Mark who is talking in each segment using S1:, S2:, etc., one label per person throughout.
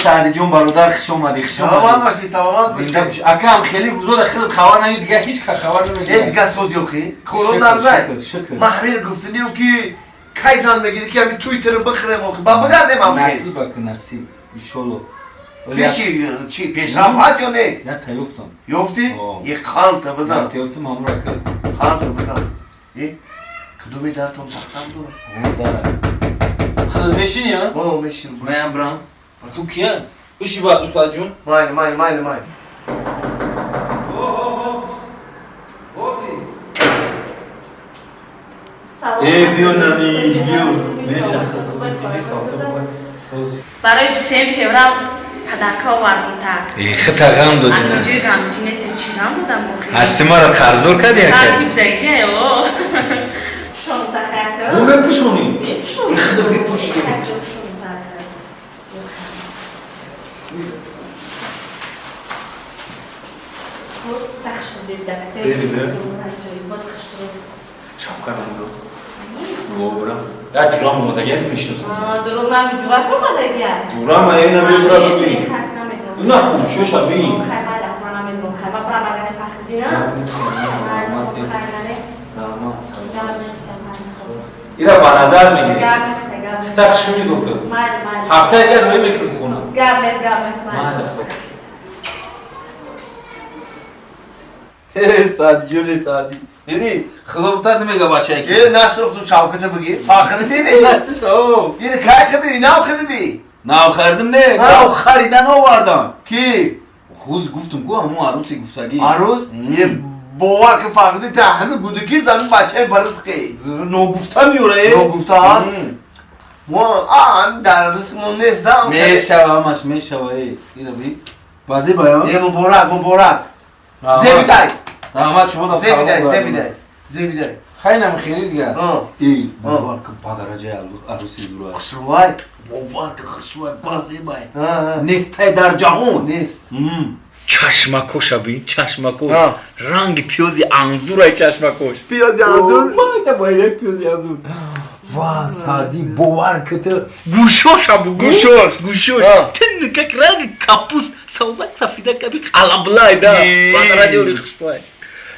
S1: سعدی جون برادر خوش اومدی.
S2: سلامت باشی سلامت باشی.
S1: اکا هم خیلی روزا داخل خبر نمید دیگه هیچ که خبر نمیگیره.
S2: دیگه سوز یوخی کلون نرزای محمیر گفتنیو که کایزان بگیری که همین تویتر رو بخرم و با بگازم هم خیلی
S1: نصیب بکن نصیب ایشالله.
S2: چی پیشرفت هست یا نیست؟
S1: نه تیفتم.
S2: یفتی؟ یک خان تا بزن.
S1: تیفتم همون را کرد.
S2: خان تا بزن. کدومی در تون تختم داره؟
S1: خود بشین یا؟
S2: میشین.
S1: من برام. تو کیه؟ بشی با استاد جون.
S2: مایل.
S1: بیا نمی بیا.
S3: برای 23 فوریه پدرکا آوردم تا.
S1: خیلی غم دادی نه.
S3: اینجوری غمگین نیستم چی غم بودم بخیر.
S1: هستی ما را خردور کردی اکر.
S3: ترکیب دیگه او. شما تخیل.
S1: اون بپوشونی.
S3: بپوشونی.
S1: خدا بپوشی. یا جورام اومدگه میشناسم.
S3: درو من جورات اومدگه.
S1: جورام اینا بیبرا ببین. نه خوشش ببین.
S3: خیلی لطفاً میدونم خیلی برای من فخری نه.
S1: اینا با نظر میگیری.
S3: گرم نیست.
S1: سخشو میگو که. هفته دیگه روی میکنم خونم.
S3: گرم نیست.
S1: سعدی دیدی خدا بتر نمیگه بچه
S2: یه نسخ تو شوکت بگیر فخر دیدی یه کار خریدی ناو خریدی
S1: ناو خریدم نه ناو خریدن آوردم
S2: کی
S1: خوز گفتم گو همون عروسی گفتگی
S2: عروس یه بوا که فقدی تا همه گودگیر زمین بچه برس کی
S1: نو گفتم یوره
S2: نو گفتم در رسمون نیست دام
S1: میشوه همش میشوه اینو بی بازی بیان
S2: یه مبارک زیبیدای
S1: رحمت شما
S2: زیبیدای
S1: خیلی نمیخیری دیگه ای مبارک با درجه عروسی دروه
S2: خشروای
S1: مبارک خشروای بازی باید نیست در جهان
S2: نیست
S1: چشمکوش بین چشمکوش رنگ پیازی انزورای چشمکوش
S2: پیازی انزور
S1: ما باید یک پیازی انزور واه سعدی باور کته گوشوش ابو گوشوش تن که رنگ کاپوس سوزک سفیده کبی قلبلای دا با درجه اولی خشوای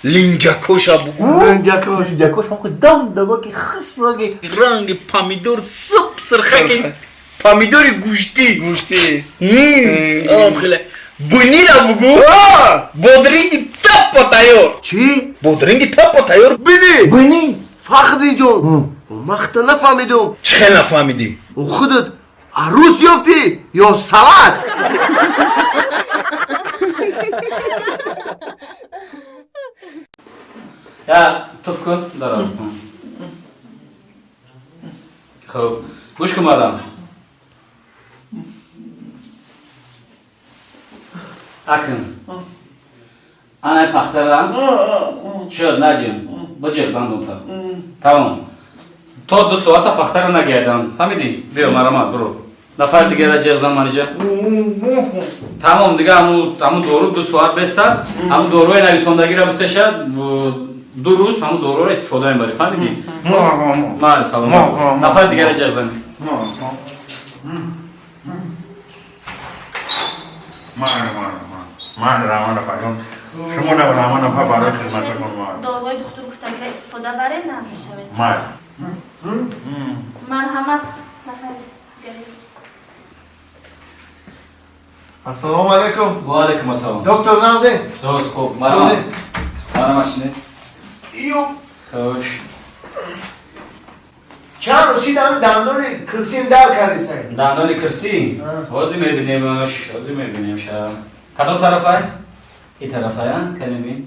S1: لینجاکوش ابو لینجاکوش هم که دم دم که خش رنگ پامیدور سب سرخک پامیدور گوشتی آم خیلی بنی را بگو بودرینگی تپ تایور
S2: چی؟
S1: بودرینگی تپ تایور بنی
S2: فخری جون مخت نفهمیدم
S1: چه نفهمیدی؟
S2: خودت عروس یافتی یا سلات؟
S4: یا توف کن دارم خب گوش کن مادم اکن انا پخترم شد نجم بجر بندم تمام تا 2 ساعت پختر نگردم فهمیدی بیا مرام برو نفر دیگه را جغزم منیجه تمام دیگه همون دورو 2 ساعت بستن همون دوروی نویسندگی را بتشد 2 روز همون دورو را استفاده میبری فهمیدی مال سلام نفر دیگه را جغزم
S5: من رامان پایون شما نه رامان پا برای خدمت کنم
S3: داروی دکتر گفتن که استفاده بره ناز بشوید
S5: مال
S3: مرحمت نفر
S2: السلام علیکم
S4: و علیکم السلام
S2: دکتر نازه
S4: سوز خوب مرحمت ماشینه
S2: ایو
S4: خوش
S2: چند رو چی دندون کرسیم در کردی سایی
S4: دندان کرسی حاضی میبینیمش کدام طرفه؟ این طرفه کنی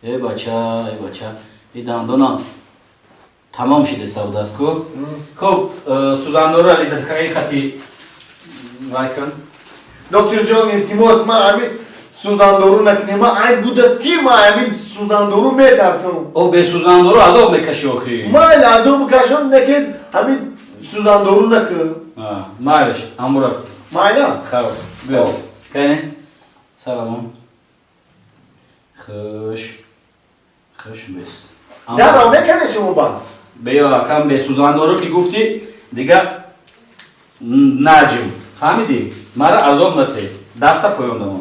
S4: ای بچه این دندان تمام شده سودا است کو خب سوزاندو را لیدر که خطی وای کن
S2: دکتر جان التماس ما همین سوزاندورو نکنیم ما این بوده کی ما همین سوزاندورو میترسم
S4: او به سوزاندورو عذاب میکشی آخی
S2: ما این عذاب کشم نکن همین سوزاندورو نکن
S4: مایلش امورات
S2: مایلا
S4: خب بیا کنی سلام خوش بست
S2: در آمه کنه شما با
S4: بیا کم به سوزاندورو که گفتی دیگه نجم فهمیدی؟ مرا عذاب نده دستا پایوندم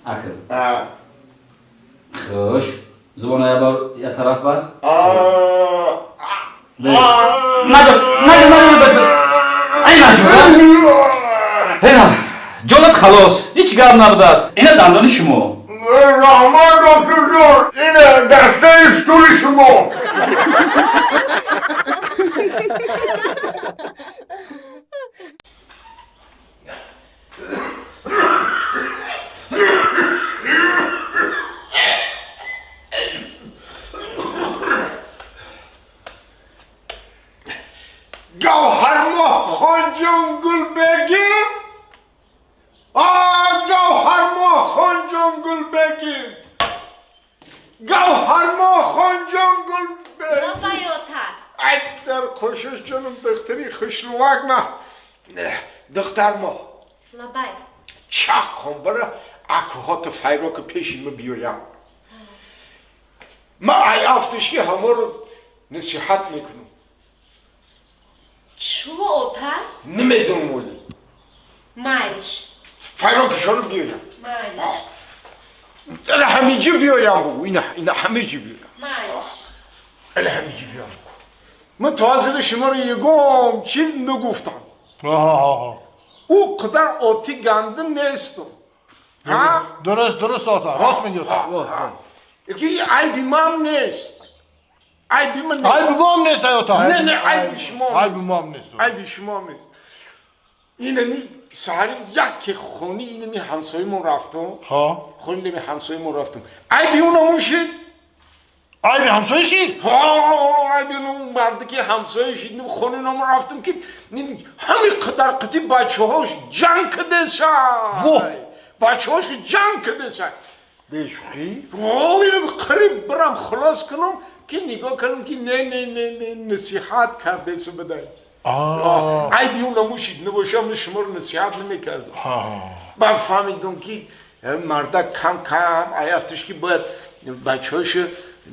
S4: آخر خوش زبان یه طرف بر نجم بس ای نجم هینا جانت خلاص هیچ گرم نبوده است اینه دندان شما
S5: رحمان دکتر جان اینه دسته استوری شما گوهر ما خانجان گل بگیم گوهر ما خانجان گل بگیم گوهر ما خانجان گل بگیم
S3: بابای اوتر
S5: ای در خوشش جانم دختری خوش روک ما دختر ما
S3: لبای
S5: چاک کن برای اکوهات فیرو که پیشی ما بیایم ما ای افتش که همه رو نصیحت میکنم
S3: چو اوتر
S5: نمیدونم ولی
S3: مایش
S5: فیرو که شروع بیایم
S3: مایش
S5: همینجا بیایم بگو اینا همینجا بیایم
S3: مایش
S5: همینجا بیایم بگو من تازه شما رو یکم چیز نگفتم او قدر آتی گنده نیستم
S6: درست آتا راست میگی آتا
S5: یکی عیبی من نیست عیبی من نیست
S6: عیب ما هم نیست آتا
S5: نه عیبی شما
S6: عیب ما هم نیست
S5: عیبی شما نیست اینمی سهری یک خونی اینمی همسایه من رفتم خونی اینمی همسایه من رفتم عیبی اونو موشید
S6: عیب همسایه شید
S5: عیبی اونو مرده که همسایه شید اینمی خونی اونو رفتم که همین قدر قطی بچه هاش جنگ کده شد بچه هاش جنگ کده شد
S6: بیشوخی
S5: اینمی قریب برم خلاص کنم که نگاه کنم که نه نصیحت کرده سو بدهی عیبی اون نموشید نباشم شما رو نصیحت نمیکردم من فهمیدم که مرده کم ایفتش که باید بچه هاش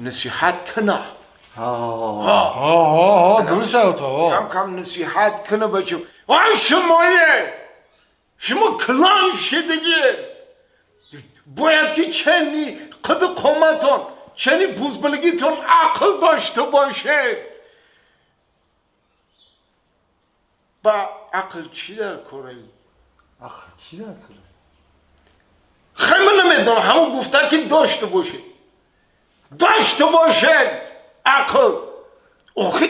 S5: نصیحت کنه
S6: درست آتا
S5: کم نصیحت کنه بچه شما کلان شدگی باید که چنی قد قومتون چنی بزبلگیتون عقل داشته باشه با عقل چی در کره ای؟
S6: عقل چی در کره؟
S5: خیلی نمیدونم همون گفتن که داشته باشه عقل آخه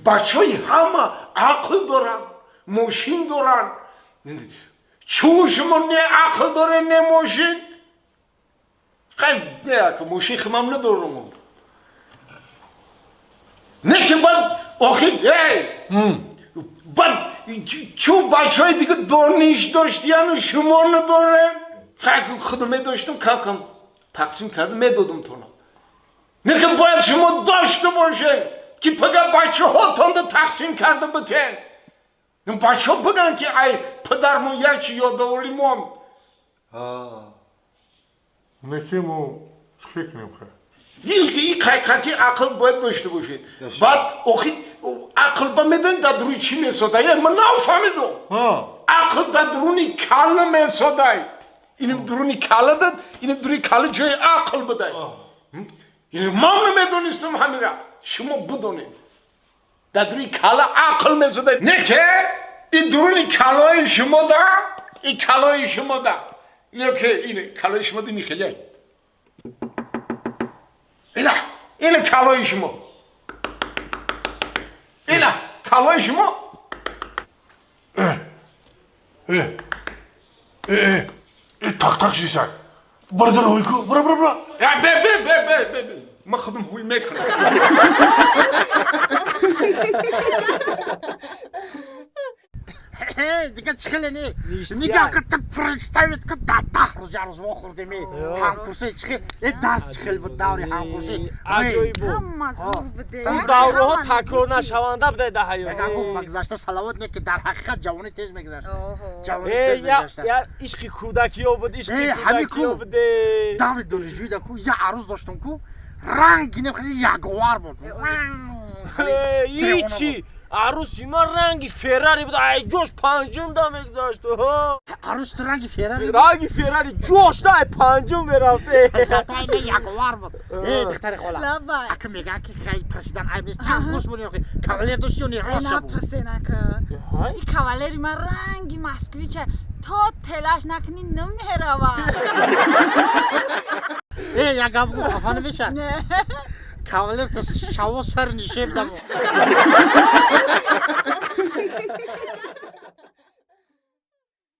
S5: بچه های همه عقل دارن ماشین دارن چون شما نه عقل داره نه ماشین خیلی نه که ماشین خمام ندارم نه که باید آخه بعد چون بچه های دیگه دانش داشتین شما نداره خیلی خودم داشتم کم تقسیم کردم میدادم تونم نه که باید شما داشته باشه که پگه بچه ها تانده تقسیم کرده بتین بچه ها بگن که ای پدرمون یکی یادآوری مون
S6: نکی مو فکر نمیخواه
S5: این که عقل باید داشته باشه بعد عقل با میدن در روی چی میساده من نفهمیدم عقل در درونی کل میساده اینم درونی کل داد اینم درونی کل جای عقل بده من نمیدونستم همیره شما بدونید در درونی کل عقل میساده نه که این درونی کلای شما ده این کلای شما ده نه که اینه کلای شما ده میخیلی اینه کلای شما اینه کلای شما
S6: تاق شیسن برو هوی کو برو
S5: ما خودم هوی میکنم
S7: دیگه چخله نه نگاه که پرستایت که ده روز جارز واخوردیم همکورسی چخه درس چخل بود دوری همکورسی
S8: عجایب بود
S3: مزور بوده
S8: اون دوره ها تکرار نشونده بوده در حیات
S7: بگم گفت مگذشته صلوات نه که در حقیقت جوانی تیز میگذشت جوانی تیز میگذشت
S8: یا عشق کودکی ها بود عشق کودکی ها بوده
S7: داوید دانشجوی دا کو یه عروس داشتم کو رنگ گینه خیلی یگوار بود
S8: هیچی عروسی من رنگی فراری بود ای جوش پنجم دا میگذاشت
S7: عروس تو رنگی فراری
S8: رنگی فراری جوش دا ای پنجم میرفته
S7: حسابای من یگوار بود دختر خاله
S3: لبای
S7: اگه میگن که خیلی پرسیدن ایبیز تنگوش بودی کاولر دوستیونی راست
S3: نه
S7: بود
S3: پرسینکه این کاولری من رنگی مسکویچه تا تلاش نکنی نمیروه
S7: یگم بگو خفانه بشه کاولر تا شوا سر نشیب دمو